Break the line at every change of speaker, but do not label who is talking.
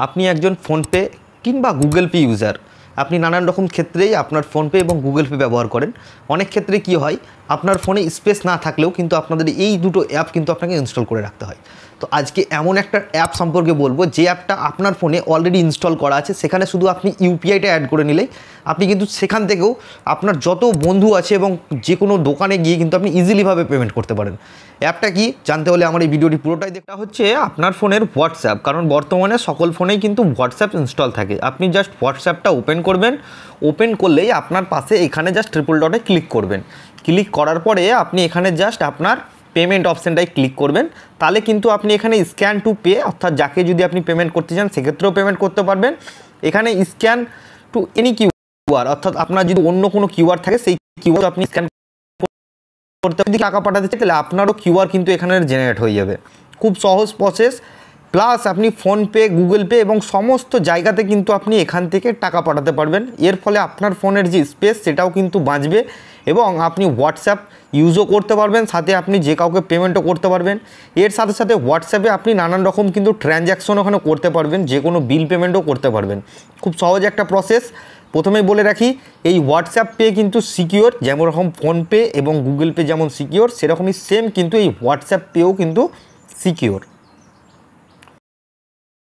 আপনি একজন ফোনপে কিংবা গুগল পে ইউজার, আপনি নানান রকম ক্ষেত্রেই আপনার ফোনপে এবং গুগল পে ব্যবহার করেন। অনেক ক্ষেত্রে কি হয়, আপনার ফোনে স্পেস না থাকলেও কিন্তু আপনাদের এই দুটো অ্যাপ কিন্তু আপনাকে ইনস্টল করে রাখতে হয়। তো আজকে এমন একটা অ্যাপ সম্পর্কে বলবো যে অ্যাপটা আপনার ফোনে অলরেডি ইনস্টল করা আছে, সেখানে শুধু আপনি ইউপিআইটা অ্যাড করে নিলেই আপনি কিন্তু সেখান থেকেও আপনার যত বন্ধু আছে এবং যে কোনো দোকানে গিয়ে কিন্তু আপনি ইজিলিভাবে পেমেন্ট করতে পারেন। অ্যাপটা কি জানতে হলে আমার এই ভিডিওটি পুরোটাই দেখা হচ্ছে আপনার ফোনের হোয়াটসঅ্যাপ, কারণ বর্তমানে সকল ফোনেই কিন্তু হোয়াটসঅ্যাপ ইনস্টল থাকে। আপনি জাস্ট হোয়াটসঅ্যাপটা ওপেন করবেন, ওপেন করলেই আপনার পাশে এখানে জাস্ট ট্রিপল ডটে ক্লিক করবেন। ক্লিক করার পরে আপনি এখানে জাস্ট আপনার পেমেন্ট অপশানটাই ক্লিক করবেন। তাহলে কিন্তু আপনি এখানে স্ক্যান টু পে, অর্থাৎ যাকে যদি আপনি পেমেন্ট করতে চান সেক্ষেত্রেও পেমেন্ট করতে পারবেন। এখানে স্ক্যান টু এনি কিউআর, অর্থাৎ আপনার যদি অন্য কোনো কিউআর থাকে সেই কিউআর আপনি স্ক্যান করতে, যদি টাকা পাঠাতে চাই তাহলে আপনারও কিউআর কিন্তু এখানে জেনারেট হয়ে যাবে। খুব সহজ প্রসেস, প্লাস আপনি ফোনপে, গুগল পে এবং সমস্ত জায়গাতে কিন্তু আপনি এখান থেকে টাকা পাঠাতে পারবেন। এর ফলে আপনার ফোনের যে স্পেস সেটাও কিন্তু বাঁচবে এবং আপনি হোয়াটসঅ্যাপ ইউজও করতে পারবেন, সাথে আপনি যে কাউকে পেমেন্টও করতে পারবেন। এর সাথে সাথে হোয়াটসঅ্যাপে আপনি নানান রকম কিন্তু ট্রানজ্যাকশন ওখানে করতে পারবেন, যে কোনো বিল পেমেন্টও করতে পারবেন। খুব সহজ একটা প্রসেস। প্রথমেই বলে রাখি, এই হোয়াটসঅ্যাপ পে কিন্তু সিকিওর, যেমন রকম ফোনপে এবং গুগল পে যেমন সিকিওর, সেরকমই সেম কিন্তু এই হোয়াটসঅ্যাপ পেও কিন্তু সিকিওর।